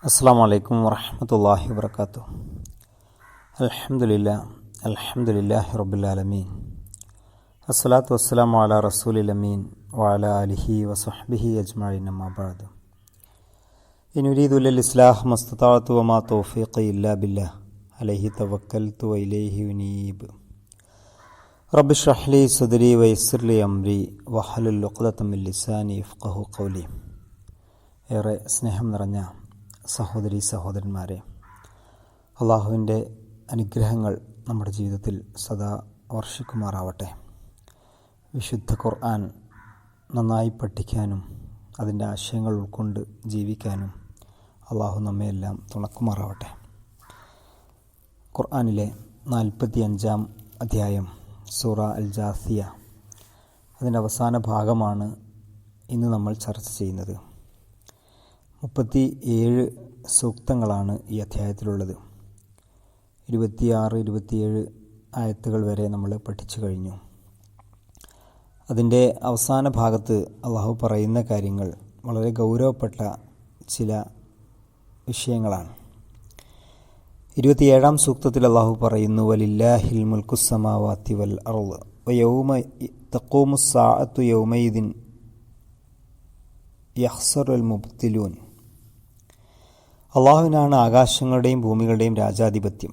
അസ്സാം വലൈക്കും വറഹ്മത്തുള്ളാഹി വബറകാതുഹു. അൽഹംദുലില്ലാഹി റബ്ബിൽ ആലമീൻ. അസ്സലാത്തു വസ്സലാമു അലാ റസൂലിൽ അമീൻ വഅലാ ആലിഹി വസഹ്ബിഹി അജ്മഈൻ. അമ്മാ ബഅദ്. ഇൻ ഉരീദു ഇല്ലൽ ഇസ്ലാഹ് മസ്തതഅതു വമാ തൗഫീഖി ഇല്ലാ ബില്ലാഹ് അലൈഹി തവക്കൽതു വഇലൈഹി ഉനീബ്. റബ്ബി ഇശ്റഹ് ലി സദ്രി വയസ്സിർ ലി അംരി വഹ്ലുൽ ഉഖ്ദതം മിൻ ലിസാനി യഫ്ഖഹു ഖൗലി. ഏറെ സ്നേഹം നിറഞ്ഞ സഹോദരീ സഹോദരന്മാരെ, അള്ളാഹുവിൻ്റെ അനുഗ്രഹങ്ങൾ നമ്മുടെ ജീവിതത്തിൽ സദാ വർഷിക്കുമാറാവട്ടെ. വിശുദ്ധ ഖുർആൻ നന്നായി പഠിക്കാനും അതിൻ്റെ ആശയങ്ങൾ ഉൾക്കൊണ്ട് ജീവിക്കാനും അള്ളാഹു നമ്മയെല്ലാം തുണക്കുമാറാവട്ടെ. ഖുർആനിലെ 45-ാം അധ്യായം സൂറ അൽ ജാസിയ, അതിൻ്റെ അവസാന ഭാഗമാണ് ഇന്ന് നമ്മൾ ചർച്ച ചെയ്യുന്നത്. 37 സൂക്തങ്ങളാണ് ഈ അധ്യായത്തിലുള്ളത്. 26-27 ആയത്തുകൾ വരെ നമ്മൾ പഠിച്ചു കഴിഞ്ഞു. അതിൻ്റെ അവസാന ഭാഗത്ത് അള്ളാഹു പറയുന്ന കാര്യങ്ങൾ വളരെ ഗൗരവപ്പെട്ട ചില വിഷയങ്ങളാണ്. 27-ാം സൂക്തത്തിൽ അള്ളാഹു പറയുന്നു, വലില്ലാഹിൽ മുൽക്കുസ് സമാവാതി വൽ അർള് വയൗമ തഖൂമുസ് സാഅത്തു യൗമയിദിൻ യഖ്സറുൽ മുബ്തിലൂൻ. അള്ളാഹുവിനാണ് ആകാശങ്ങളുടെയും ഭൂമികളുടെയും രാജാധിപത്യം.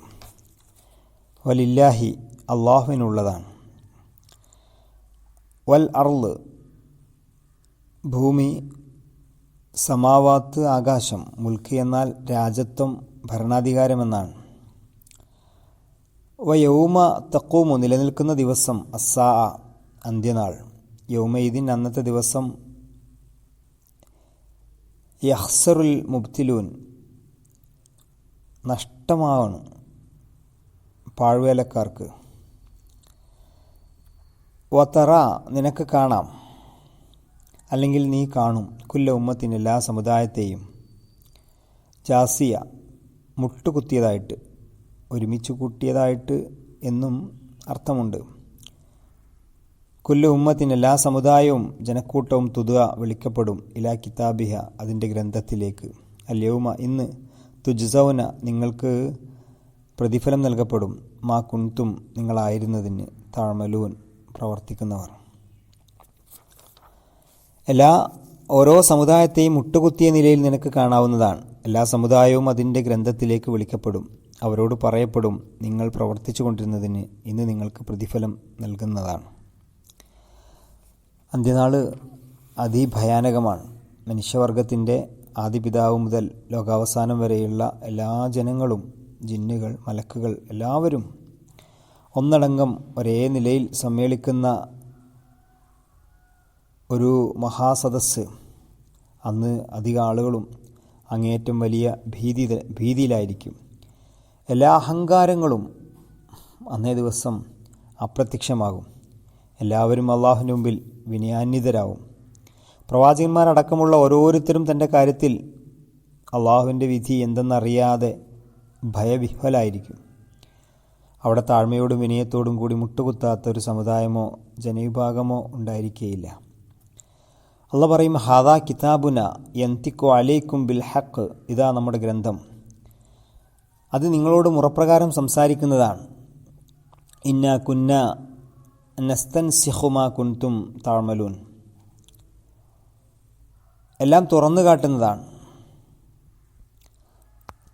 വലില്ലാഹി, അള്ളാഹുവിനുള്ളതാണ്. വൽ അർള്, ഭൂമി, സമാവാത്ത്, ആകാശം. മുൽക്ക് എന്നാൽ രാജത്വം, ഭരണാധികാരമെന്നാണ്. വയൗമ തഖൂമു, നിലനിൽക്കുന്ന ദിവസം, അസ്സാ, അന്ത്യനാൾ. യൗമയിദിൻ, അന്നത്തെ ദിവസം. യഖ്സറുൽ മുബ്തിലൂൻ, നഷ്ടമാവണ് പാഴ്വേലക്കാർക്ക്. വതറ, നിനക്ക് കാണാം, അല്ലെങ്കിൽ നീ കാണും, കുല്ല ഉമ്മത്തിന്, എല്ലാ സമുദായത്തെയും. ജാസിയ, മുട്ടുകുത്തിയതായിട്ട്, ഒരുമിച്ച് കൂട്ടിയതായിട്ട് എന്നും അർത്ഥമുണ്ട്. കുല്ല ഉമ്മത്തിന്, എല്ലാ സമുദായവും, ജനക്കൂട്ടവും. തുതുക, വിളിക്കപ്പെടും. ഇലാ കിതാബിഹ, അതിൻ്റെ ഗ്രന്ഥത്തിലേക്ക്. അല്യൗമ, ഇന്ന്. തുജ്സൗന, നിങ്ങൾക്ക് പ്രതിഫലം നൽകപ്പെടും. മാ കുൻതും, നിങ്ങളായിരുന്നതിന്. തഅമലൂൻ, പ്രവർത്തിക്കുന്നവർ. ഓരോ സമുദായത്തെയും മുട്ടുകുത്തിയ നിലയിൽ നിനക്ക് കാണാവുന്നതാണ്. എല്ലാ സമുദായവും അതിൻ്റെ ഗ്രന്ഥത്തിലേക്ക് വിളിക്കപ്പെടും. അവരോട് പറയപ്പെടും, നിങ്ങൾ പ്രവർത്തിച്ചു കൊണ്ടിരുന്നതിന് ഇന്ന് നിങ്ങൾക്ക് പ്രതിഫലം നൽകുന്നതാണ്. അന്ത്യനാൾ അതിഭയാനകമാണ്. മനുഷ്യവർഗത്തിൻ്റെ ആദിപിതാവ് മുതൽ ലോകാവസാനം വരെയുള്ള എല്ലാ ജനങ്ങളും, ജിന്നുകൾ, മലക്കുകൾ, എല്ലാവരും ഒന്നടങ്കം ഒരേ നിലയിൽ സമ്മേളിക്കുന്ന ഒരു മഹാസദസ്സ്. അന്ന് അധിക ആളുകളും അങ്ങേയറ്റം വലിയ ഭീതിയിലായിരിക്കും. എല്ലാ അഹങ്കാരങ്ങളും അന്നേ ദിവസം അപ്രത്യക്ഷമാകും. എല്ലാവരും അള്ളാഹുവിൻ്റെ മുമ്പിൽ വിനയാന്വിതരാവും. പ്രവാചകന്മാരടക്കമുള്ള ഓരോരുത്തരും തൻ്റെ കാര്യത്തിൽ അള്ളാഹുവിൻ്റെ വിധി എന്തെന്നറിയാതെ ഭയവിഹ്വലായിരിക്കും. അവിടെ താഴ്മയോടും വിനയത്തോടും കൂടി മുട്ടുകുത്താത്ത ഒരു സമുദായമോ ജനവിഭാഗമോ ഉണ്ടായിരിക്കുകയില്ല. അള്ളാഹ് പറയും, ഹാദാ കിതാബുന യന്തിഖു അലൈക്കും ബിൽ ഹഖ്. ഇതാ നമ്മുടെ ഗ്രന്ഥം, അത് നിങ്ങളോട് മുറപ്രകാരം സംസാരിക്കുന്നതാണ്. ഇന്നാ കുന്ന നസ്തൻസിഖു മാ കുൻതും തഅമലൂൻ. എല്ലാം തുറന്നു കാട്ടുന്നതാണ്.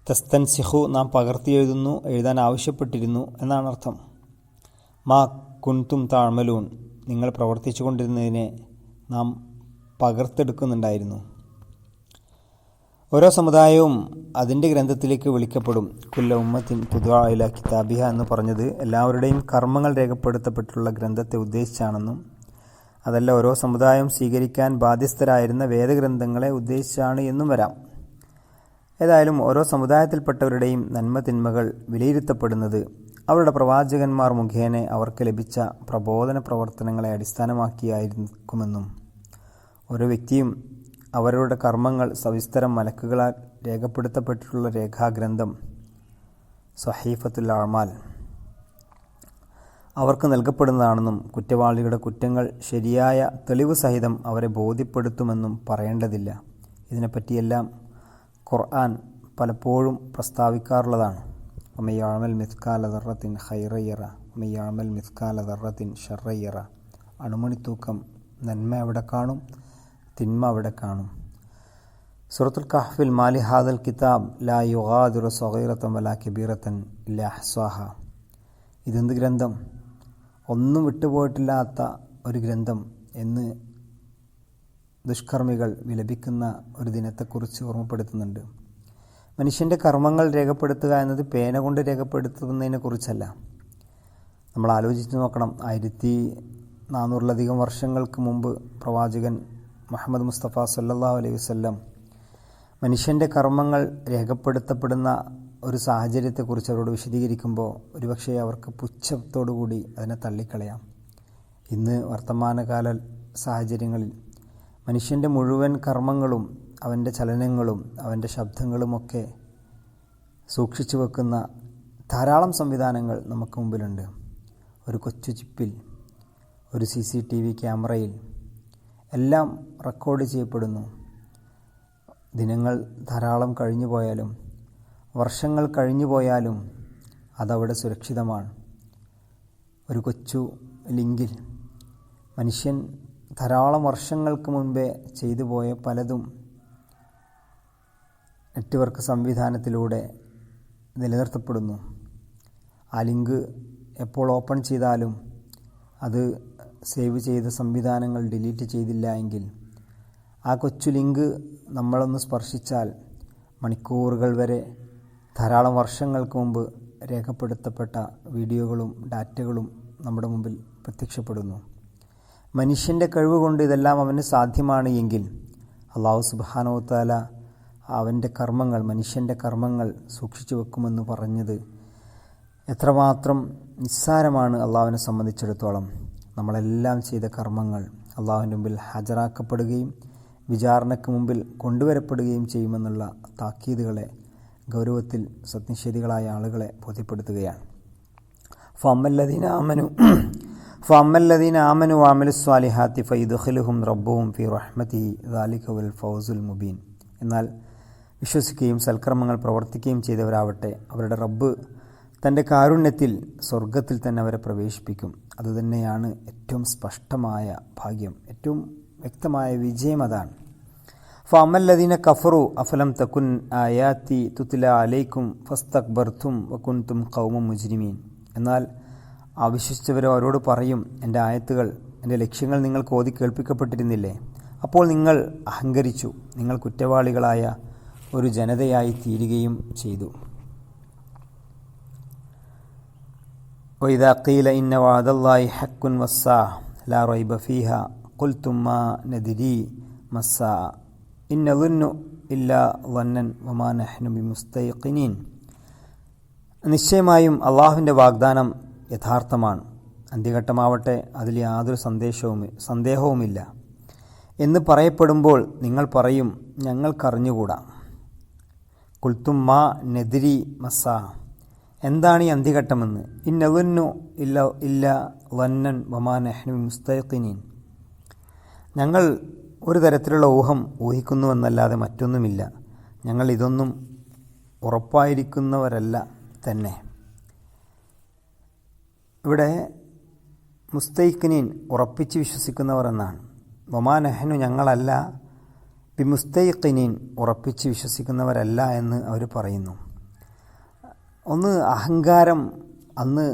തസ്തൻസിഖു, നാം പകർത്തി എഴുതുന്നു, എഴുതാൻ ആവശ്യപ്പെട്ടിരുന്നു എന്നാണ് അർത്ഥം. മാ കുൻതും തഅമലൂൻ, നിങ്ങൾ പ്രവർത്തിച്ചു കൊണ്ടിരുന്നതിനെ നാം പകർത്തെടുക്കുന്നുണ്ടായിരുന്നു. ഓരോ സമുദായവും അതിൻ്റെ ഗ്രന്ഥത്തിലേക്ക് വിളിക്കപ്പെടും. കുല്ല ഉമ്മത്തിൻ തുദ്അ ഇലാ കിതാബിഹ എന്ന് പറഞ്ഞത് എല്ലാവരുടെയും കർമ്മങ്ങൾ രേഖപ്പെടുത്തപ്പെട്ടുള്ള ഗ്രന്ഥത്തെ ഉദ്ദേശിച്ചാണെന്നും അതല്ല, ഓരോ സമുദായം സ്വീകരിക്കാൻ ബാധ്യസ്ഥരായിരുന്ന വേദഗ്രന്ഥങ്ങളെ ഉദ്ദേശിച്ചാണ് എന്നും വരാം. ഏതായാലും ഓരോ സമുദായത്തിൽപ്പെട്ടവരുടെയും നന്മ തിന്മകൾ വിലയിരുത്തപ്പെടുന്നത് അവരുടെ പ്രവാചകന്മാർ മുഖേന അവർക്ക് ലഭിച്ച പ്രബോധന പ്രവർത്തനങ്ങളെ അടിസ്ഥാനമാക്കിയായിരിക്കുമെന്നും ഓരോ വ്യക്തിയും അവരുടെ കർമ്മങ്ങൾ സവിസ്തരം മലക്കുകളാൽ രേഖപ്പെടുത്തപ്പെട്ടിട്ടുള്ള രേഖാഗ്രന്ഥം സ്വഹീഫത്തുൽ അഅ്മാൽ അവർക്ക് നൽകപ്പെടുന്നതാണെന്നും കുറ്റവാളികളുടെ കുറ്റങ്ങൾ ശരിയായ തെളിവ് സഹിതം അവരെ ബോധ്യപ്പെടുത്തുമെന്നും പറയേണ്ടതില്ല. ഇതിനെപ്പറ്റിയെല്ലാം ഖുർആൻ പലപ്പോഴും പ്രസ്താവിക്കാറുള്ളതാണ്. വമയ്യഅമൽ മിസ്കാല ദർറത്തിൻ ഖൈറൻ യറ വമയ്യഅമൽ മിസ്കാല ദർറത്തിൻ ശർറൻ യറ. അണുമണിത്തൂക്കം നന്മ അവിടെ കാണും, തിന്മ അവിടെ കാണും. സൂറത്തുൽ കഹ്ഫിൽ മാലി ഹാദൽ കിതാബ് ലാ യുഗാദിറു സഗീറതൻ വലാ കബീറതൻ ഇല്ലാ അഹ്സാഹ. ഇതെന്ത് ഗ്രന്ഥം, ഒന്നും വിട്ടുപോയിട്ടില്ലാത്ത ഒരു ഗ്രന്ഥം എന്ന് ദുഷ്കർമ്മികൾ വിലപിക്കുന്ന ഒരു ദിനത്തെക്കുറിച്ച് ഓർമ്മപ്പെടുത്തുന്നുണ്ട്. മനുഷ്യൻ്റെ കർമ്മങ്ങൾ രേഖപ്പെടുത്തുക എന്നത് പേന കൊണ്ട് രേഖപ്പെടുത്തുന്നതിനെ കുറിച്ചല്ല. നമ്മൾ ആലോചിച്ച് നോക്കണം. 1400-ലധികം വർഷങ്ങൾക്ക് മുമ്പ് പ്രവാചകൻ മുഹമ്മദ് മുസ്തഫ സല്ലല്ലാഹു അലൈഹി വസല്ലം മനുഷ്യൻ്റെ കർമ്മങ്ങൾ രേഖപ്പെടുത്തപ്പെടുന്ന ഒരു സാഹചര്യത്തെക്കുറിച്ച് അവരോട് വിശദീകരിക്കുമ്പോൾ ഒരുപക്ഷെ അവർക്ക് പുച്ഛത്തോടുകൂടി അതിനെ തള്ളിക്കളയാം. ഇന്ന് വർത്തമാനകാല സാഹചര്യങ്ങളിൽ മനുഷ്യൻ്റെ മുഴുവൻ കർമ്മങ്ങളും അവൻ്റെ ചലനങ്ങളും അവൻ്റെ ശബ്ദങ്ങളുമൊക്കെ സൂക്ഷിച്ചു വെക്കുന്ന ധാരാളം സംവിധാനങ്ങൾ നമുക്ക് മുമ്പിലുണ്ട്. ഒരു കൊച്ചു ചിപ്പിൽ, ഒരു CCTV ക്യാമറയിൽ എല്ലാം റെക്കോർഡ് ചെയ്യപ്പെടുന്നു. ദിനങ്ങൾ ധാരാളം കഴിഞ്ഞു പോയാലും വർഷങ്ങൾ കഴിഞ്ഞു പോയാലും അതവിടെ സുരക്ഷിതമാണ്. ഒരു കൊച്ചു ലിങ്കിൽ മനുഷ്യൻ ധാരാളം വർഷങ്ങൾക്ക് മുൻപേ ചെയ്തു പോയ പലതും നെറ്റ്വർക്ക് സംവിധാനത്തിലൂടെ നിലനിർത്തപ്പെടുന്നു. ആ ലിങ്ക് എപ്പോൾ ഓപ്പൺ ചെയ്താലും അത് സേവ് ചെയ്ത സംവിധാനങ്ങൾ ഡിലീറ്റ് ചെയ്തില്ല എങ്കിൽ ആ കൊച്ചു ലിങ്ക് നമ്മളൊന്ന് സ്പർശിച്ചാൽ മണിക്കൂറുകൾ വരെ ധാരാളം വർഷങ്ങൾക്ക് മുമ്പ് രേഖപ്പെടുത്തപ്പെട്ട വീഡിയോകളും ഡാറ്റകളും നമ്മുടെ മുമ്പിൽ പ്രത്യക്ഷപ്പെടുന്നു. മനുഷ്യൻ്റെ കഴിവ് കൊണ്ട് ഇതെല്ലാം അവന് സാധ്യമാണ് എങ്കിൽ അല്ലാഹു സുബ്ഹാനഹു വ തആല അവൻ്റെ കർമ്മങ്ങൾ, മനുഷ്യൻ്റെ കർമ്മങ്ങൾ സൂക്ഷിച്ചു വെക്കുമെന്ന് പറഞ്ഞത് എത്രമാത്രം നിസ്സാരമാണ് അള്ളാഹുവിനെ സംബന്ധിച്ചിടത്തോളം. നമ്മളെല്ലാം ചെയ്ത കർമ്മങ്ങൾ അള്ളാഹുവിൻ്റെ മുമ്പിൽ ഹാജരാക്കപ്പെടുകയും വിചാരണയ്ക്ക് മുമ്പിൽ കൊണ്ടുവരപ്പെടുകയും ചെയ്യുമെന്നുള്ള താക്കീതുകളെ ഗൗരവത്തിൽ സത്യനിഷേധികളായ ആളുകളെ ബോധ്യപ്പെടുത്തുകയാണ്. ഫഅമ്മല്ലദീന ആമനു വഅമിലുസ് സ്വാലിഹാത്തി ഫയദ്ഖിലുഹും റബ്ബുഹും ഫീ റഹ്മതിഹി ദാലിക വൽ ഫൗസുൽ മുബീൻ. എന്നാൽ വിശ്വസിക്കുകയും സൽക്കർമ്മങ്ങൾ പ്രവർത്തിക്കുകയും ചെയ്തവരാവട്ടെ അവരുടെ റബ്ബ് തൻ്റെ കാരുണ്യത്തിൽ സ്വർഗത്തിൽ തന്നെ അവരെ പ്രവേശിപ്പിക്കും. അതുതന്നെയാണ് ഏറ്റവും സ്പഷ്ടമായ ഭാഗ്യം, ഏറ്റവും വ്യക്തമായ വിജയം. അതാണ്. ഫഅമ്മല്ലദീന കഫറു അഫലം തകുൻ ആയാതി തുത്ല അലൈക്കും ഫസ്തക്ബർതും വകുൻതും ഖൗമൻ മുജ്രിമീൻ. എന്നാൽ അവിശ്വസിച്ചവർ അവരോട് പറയും, എൻ്റെ ആയത്തുകൾ, എൻ്റെ ലക്ഷ്യങ്ങൾ നിങ്ങൾക്ക് ഓതി കേൾപ്പിക്കപ്പെട്ടിരുന്നില്ലേ? അപ്പോൾ നിങ്ങൾ അഹങ്കരിച്ചു, നിങ്ങൾ കുറ്റവാളികളായ ഒരു ജനതയായി തീരുകയും ചെയ്തു. വഇദാ ഖീല ഇന്ന വഅദല്ലാഹി ഹഖ്കുൻ വസ്സാഅ ലാ റൈബ ഫീഹാ ഖുൽതും മാ നദ്രി മസ്സാഅ ഇൻ നദുന്നു ഇല്ലാ ളന്നൻ വമാ നഹ്നു ബിമുസ്തൈഖിനീൻ. നിശ്ചയമായും അള്ളാഹുവിൻ്റെ വാഗ്ദാനം യഥാർത്ഥമാണ്, അന്ത്യഘട്ടമാവട്ടെ അതിൽ യാതൊരു സന്ദേഹവുമില്ല എന്ന് പറയപ്പെടുമ്പോൾ നിങ്ങൾ പറയും, ഞങ്ങൾക്കറിഞ്ഞുകൂടാ. ഖുൽതും മാ നദ്രി മസ്സാഅ, എന്താണ് ഈ അന്ത്യഘട്ടമെന്ന്. ഇൻ നദുന്നു ഇല്ലാ ളന്നൻ വമാ നഹ്നു ബിമുസ്തൈഖിനീൻ, ഞങ്ങൾ ഒരു തരത്തിലുള്ള ഊഹം ഊഹിക്കുന്നുവെന്നല്ലാതെ മറ്റൊന്നുമില്ല, ഞങ്ങൾ ഇതൊന്നും ഉറപ്പായിരിക്കുന്നവരല്ല തന്നെ. ഇവിടെ മുസ്തൈഖിനീൻ ഉറപ്പിച്ച് വിശ്വസിക്കുന്നവർ എന്നാണ്. വമാ നഹ്നു ഞങ്ങളല്ല, ബിമുസ്തൈഖിനീൻ ഉറപ്പിച്ച് വിശ്വസിക്കുന്നവരല്ല എന്ന് അവർ പറയുന്നു. ഒന്ന്, അഹങ്കാരം അന്ന്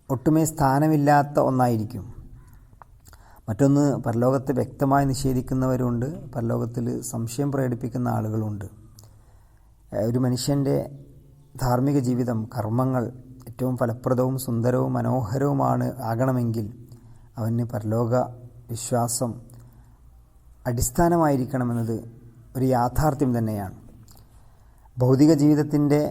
ഒട്ടുമേ സ്ഥാനമില്ലാത്ത ഒന്നായിരിക്കും. മറ്റൊന്ന്, പരലോകത്തെ വ്യക്തമായി നിഷേധിക്കുന്നവരുണ്ട്, പരലോകത്തിൽ സംശയം പ്രകടിപ്പിക്കുന്ന ആളുകളുണ്ട്. ഒരു മനുഷ്യൻ്റെ ധാർമ്മിക ജീവിതം, കർമ്മങ്ങൾ ഏറ്റവും ഫലപ്രദവും സുന്ദരവും മനോഹരവുമാണ് ആകണമെങ്കിൽ അവന് പരലോക വിശ്വാസം അടിസ്ഥാനമായിരിക്കണമെന്നത് ഒരു യാഥാർത്ഥ്യം തന്നെയാണ്. ഭൗതിക ജീവിതത്തിൻ്റെ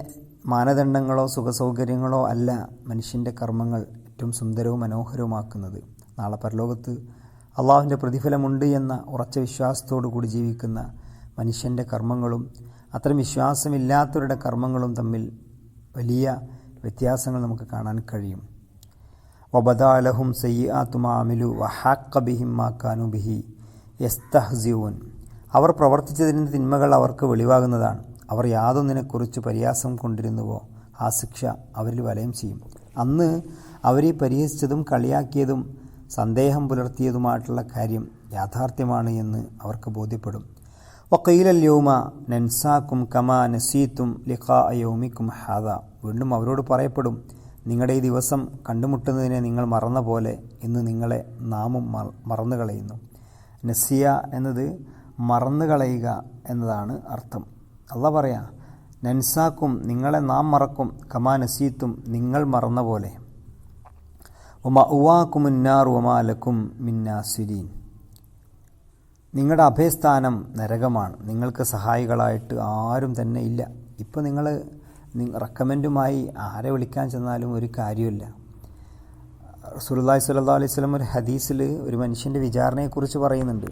മാനദണ്ഡങ്ങളോ സുഖസൗകര്യങ്ങളോ അല്ല മനുഷ്യൻ്റെ കർമ്മങ്ങൾ ഏറ്റവും സുന്ദരവും മനോഹരവുമാക്കുന്നത്. നാളെ പരലോകത്ത് അള്ളാഹുവിൻ്റെ പ്രതിഫലമുണ്ട് എന്ന ഉറച്ച വിശ്വാസത്തോടു കൂടി ജീവിക്കുന്ന മനുഷ്യൻ്റെ കർമ്മങ്ങളും അത്തരം വിശ്വാസമില്ലാത്തവരുടെ കർമ്മങ്ങളും തമ്മിൽ വലിയ വ്യത്യാസങ്ങൾ നമുക്ക് കാണാൻ കഴിയും. വബദാ ലഹും സയ്യിആതു മാ അമിലു വഹഖ ബിഹിം മാ കാനൂ ബിഹി യസ്തഹ്സിഊൻ. അവർ പ്രവർത്തിച്ചതിൻ്റെ തിന്മകൾ അവർക്ക് വെളിവാകുന്നതാണ്, അവർ യാതൊന്നിനെക്കുറിച്ച് പരിഹാസം കൊണ്ടിരുന്നുവോ ആ ശിക്ഷ അവരിൽ വലയം ചെയ്യും. അന്ന് അവരെ പരിഹസിച്ചതും കളിയാക്കിയതും സന്ദേഹം പുലർത്തിയതുമായിട്ടുള്ള കാര്യം യാഥാർത്ഥ്യമാണ് എന്ന് അവർക്ക് ബോധ്യപ്പെടും. വഖീലൽ യൗമ നൻസാക്കും കമാ നസീത്തും ലിഖാ യൗമിക്കും ഹാദ. വീണ്ടും അവരോട് പറയപ്പെടും, നിങ്ങളുടെ ഈ ദിവസം കണ്ടുമുട്ടുന്നതിനെ നിങ്ങൾ മറന്ന പോലെ ഇന്ന് നിങ്ങളെ നാമും മറന്നു കളയുന്നു. നസിയ എന്നത് മറന്നു കളയുക എന്നതാണ് അർത്ഥം. അല്ലാഹ് പറയാ, നൻസാക്കും നിങ്ങളെ നാം മറക്കും, കമാ നസീത്തും നിങ്ങൾ മറന്ന പോലെ, വമഅവാകുമുന്നാർ വമാ ലക്കും മിൻ നാസിരീൻ. നിങ്ങളുടെ അഭയസ്ഥാനം നരകമാണ്, നിങ്ങൾക്ക് സഹായികളായിട്ട് ആരും തന്നെ ഇല്ല. ഇപ്പോൾ നിങ്ങൾ റെക്കമെൻഡുമായി ആരെ വിളിക്കാൻ ചെന്നാലും ഒരു കാര്യമില്ല. റസൂലുള്ളാഹി സ്വല്ലല്ലാഹു അലൈഹി വസല്ലം ഒരു ഹദീസിൽ ഒരു മനുഷ്യൻ്റെ വിചാരണയെക്കുറിച്ച് പറയുന്നുണ്ട്.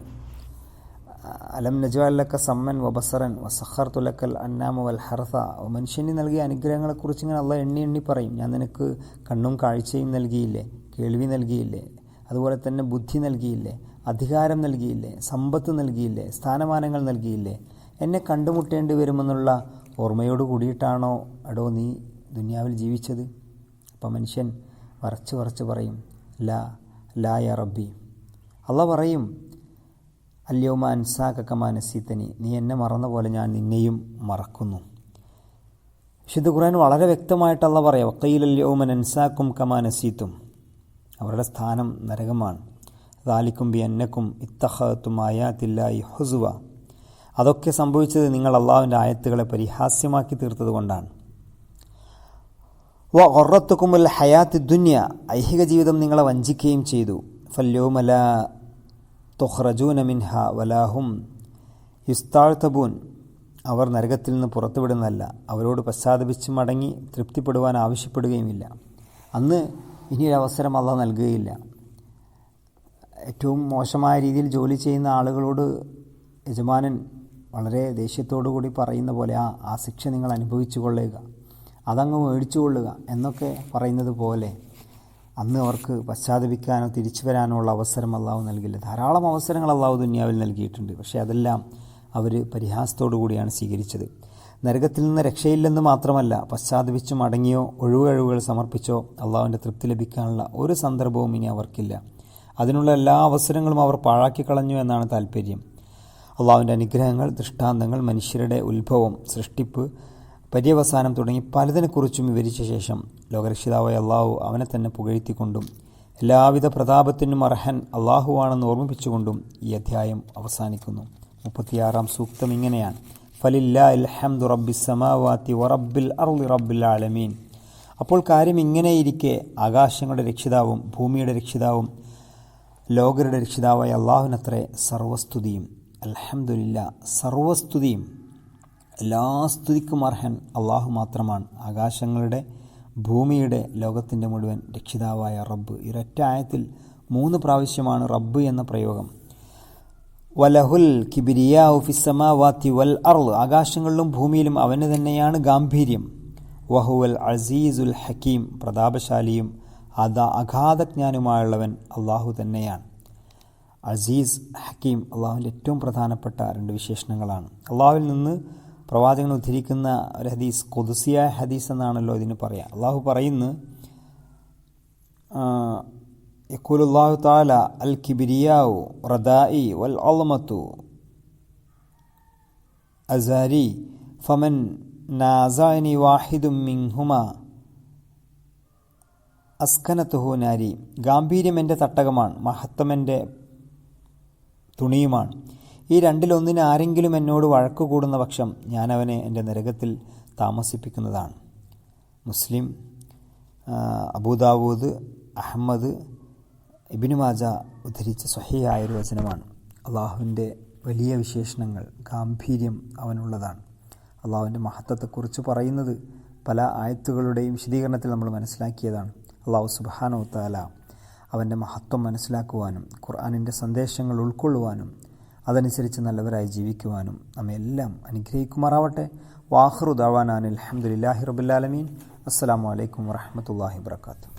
അലം നജ്അൽ ലക സമ്മൻ വബസറൻ വസഖർതു ലക്കൽ അന്നാമ വൽ ഹർസ. മനുഷ്യന് നൽകിയ അനുഗ്രഹങ്ങളെക്കുറിച്ച് ഇങ്ങനെ അള്ളാഹ് എണ്ണി എണ്ണി പറയും. ഞാൻ നിനക്ക് കണ്ണും കാഴ്ചയും നൽകിയില്ലേ, കേൾവി നൽകിയില്ലേ, അതുപോലെ തന്നെ ബുദ്ധി നൽകിയില്ലേ, അധികാരം നൽകിയില്ലേ, സമ്പത്ത് നൽകിയില്ലേ, സ്ഥാനമാനങ്ങൾ നൽകിയില്ലേ, എന്നെ കണ്ടുമുട്ടേണ്ടി വരുമെന്നുള്ള ഓർമ്മയോട് കൂടിയിട്ടാണോ എടോ നീ ദുനിയാവിൽ ജീവിച്ചത്? അപ്പം മനുഷ്യൻ വരച്ച് പറയും, ലാ യാ റബ്ബി. അള്ളാഹ് പറയും, അല്യൗമ അൻസാക കമാ നസീതനി, നീ എന്നെ മറന്ന പോലെ ഞാൻ നിന്നെയും മറക്കുന്നു. വിശുദ്ധ ഖുർആൻ വളരെ വ്യക്തമായിട്ട് അള്ളാഹ് പറയാം, വഖീലൽ യൗമ നൻസാക്കും കമാ നസീതും. അവരുടെ സ്ഥാനം നരകമാണ്. ദാലിക്കും ബി അന്നക്കും ഇത്തഖഅതും ആയാത്തില്ലാഹി ഹുസുവ. അതൊക്കെ സംഭവിച്ചത് നിങ്ങൾ അള്ളാഹുവിൻ്റെ ആയത്തുകളെ പരിഹാസ്യമാക്കി തീർത്തതുകൊണ്ടാണ്. വ ഗറത്തുകുമുൽ ഹയാത്തി ദുനിയ, ഐഹിക ജീവിതം നിങ്ങളെ വഞ്ചിക്കുകയും ചെയ്തു. ഫല്യൗമ ലാ തുഖ്റജൂന മിൻഹ വലാഹും യുസ്താഴ്തബൂൻ. അവർ നരകത്തിൽ നിന്ന് പുറത്തുവിടുന്നതല്ല, അവരോട് പശ്ചാത്തപിച്ച് മടങ്ങി തൃപ്തിപ്പെടുവാൻ ആവശ്യപ്പെടുകയുമില്ല. അന്ന് ഇനിയൊരവസരം അള്ളാഹ് നൽകുകയില്ല. ഏറ്റവും മോശമായ രീതിയിൽ ജോലി ചെയ്യുന്ന ആളുകളോട് യജമാനൻ വളരെ ദേഷ്യത്തോടു കൂടി പറയുന്ന പോലെ, ആ ശിക്ഷ നിങ്ങൾ അനുഭവിച്ചു കൊള്ളുക, അതങ്ങ് മേടിച്ചു കൊള്ളുക എന്നൊക്കെ പറയുന്നത് പോലെ അന്ന് അവർക്ക് പശ്ചാത്തപിക്കാനോ തിരിച്ചു വരാനോ ഉള്ള അവസരം അള്ളാഹു നൽകില്ല. ധാരാളം അവസരങ്ങൾ അള്ളാഹു ദുനിയാവിൽ നൽകിയിട്ടുണ്ട്. പക്ഷേ അതെല്ലാം അവർ പരിഹാസത്തോടു കൂടിയാണ് സ്വീകരിച്ചത്. നരകത്തിൽ നിന്ന് രക്ഷയില്ലെന്ന് മാത്രമല്ല, പശ്ചാത്തപിച്ചു മടങ്ങിയോ ഒഴിവുകഴിവുകൾ സമർപ്പിച്ചോ അള്ളാഹുവിൻ്റെ തൃപ്തി ലഭിക്കാനുള്ള ഒരു സന്ദർഭവും ഇനി അവർക്കില്ല. അതിനുള്ള എല്ലാ അവസരങ്ങളും അവർ പാഴാക്കി കളഞ്ഞു എന്നാണ് താല്പര്യം. അള്ളാഹുവിൻ്റെ അനുഗ്രഹങ്ങൾ, ദൃഷ്ടാന്തങ്ങൾ, മനുഷ്യരുടെ ഉത്ഭവം, സൃഷ്ടിപ്പ്, പര്യവസാനം തുടങ്ങി പലതിനെക്കുറിച്ചും വിവരിച്ച ശേഷം ലോകരക്ഷിതാവായ അള്ളാഹു അവനെ തന്നെ പുകഴ്ത്തിക്കൊണ്ടും എല്ലാവിധ പ്രതാപത്തിനും അർഹൻ അള്ളാഹുവാണെന്ന് ഓർമ്മിപ്പിച്ചുകൊണ്ടും ഈ അധ്യായം അവസാനിക്കുന്നു. 36-ാം സൂക്തം ഇങ്ങനെയാണ്: ഫലില്ലാഹിൽ ഹംദു റബ്ബിസ് സമാവാതി വറബ്ബിൽ അർളി റബ്ബിൽ ആലമീൻ. അപ്പോൾ കാര്യം ഇങ്ങനെയിരിക്കെ ആകാശങ്ങളുടെ രക്ഷിതാവും ഭൂമിയുടെ രക്ഷിതാവും ലോകരുടെ രക്ഷിതാവായ അള്ളാഹുവിനത്രേ സർവസ്തുതിയും. അൽഹംദുലില്ലാ, സർവസ്തുതിയും എല്ലാ സ്തുതിക്കും അർഹൻ അള്ളാഹു മാത്രമാണ്. ആകാശങ്ങളുടെ ഭൂമിയുടെ ലോകത്തിൻ്റെ മുഴുവൻ രക്ഷിതാവായ റബ്ബ്. ഇരൊറ്റ ആയത്തിൽ 3 പ്രാവശ്യമാണ് റബ്ബ് എന്ന പ്രയോഗം. വലഹുൽ കിബ്രിയാഉ ഫിസ്സമാവാതി വൽ അർള്, ആകാശങ്ങളിലും ഭൂമിയിലും അവന് തന്നെയാണ് ഗാംഭീര്യം. വഹുവൽ അസീസുൽ ഹക്കീം, പ്രതാപശാലിയും അഗാധജ്ഞാനുമായുള്ളവൻ അള്ളാഹു തന്നെയാണ്. അസീസ്, ഹക്കീം അള്ളാഹുവിൻ്റെ ഏറ്റവും പ്രധാനപ്പെട്ട 2 വിശേഷണങ്ങളാണ്. അള്ളാഹുവിൽ നിന്ന് പ്രവാചകൻ ഉദ്ധരിക്കുന്ന ഒരു ഹദീസ് ഖുദ്സിയായ ഹദീസ് എന്നാണല്ലോ ഇതിന് പറയാം. അള്ളാഹു പറയുന്നു, യഖൂലുല്ലാഹു തആല അൽ കിബ്രിയാഉ റദാഇ വൽ അളമതു അസാരി ഫമൻ നാസഅനി വാഹിദും മിൻഹുമാ അസ്കനതുഹു നാരി. ഗാംഭീര്യം എൻ്റെ തട്ടകമാണ്, മഹത്വം എൻ്റെ തുണിയുമാണ്. ഈ രണ്ടിലൊന്നിന് ആരെങ്കിലും എന്നോട് വഴക്കു കൂടുന്ന പക്ഷം ഞാൻ അവനെ എൻ്റെ നരകത്തിൽ താമസിപ്പിക്കുന്നതാണ്. മുസ്ലിം, അബൂദാവൂദ്, അഹമ്മദ്, ഇബ്നു മാജ ഉദ്ധരിച്ച സ്വഹീഹായൊരു വചനമാണ്. അള്ളാഹുവിൻ്റെ വലിയ വിശേഷണങ്ങൾ, ഗാംഭീര്യം അവനുള്ളതാണ്. അള്ളാഹുവിൻ്റെ മഹത്വത്തെക്കുറിച്ച് പറയുന്നത് പല ആയത്തുകളുടെയും വിശദീകരണത്തിൽ നമ്മൾ മനസ്സിലാക്കിയതാണ്. അള്ളാഹു സുബ്ഹാനഹു വ തആല അവൻ്റെ മഹത്വം മനസ്സിലാക്കുവാനും ഖുർആനിൻ്റെ സന്ദേശങ്ങൾ ഉൾക്കൊള്ളുവാനും അതനുസരിച്ച് നല്ലവരായി ജീവിക്കുവാനും നമ്മെല്ലാം അനുഗ്രഹിക്കുമാറാവട്ടെ. വാഖിറു ദഅവാനാ അൽഹംദുലില്ലാഹി റബ്ബിൽ ആലമീൻ. അസ്സലാമു അലൈക്കും വറഹ്മത്തുള്ളാഹി വബറകാതുഹു.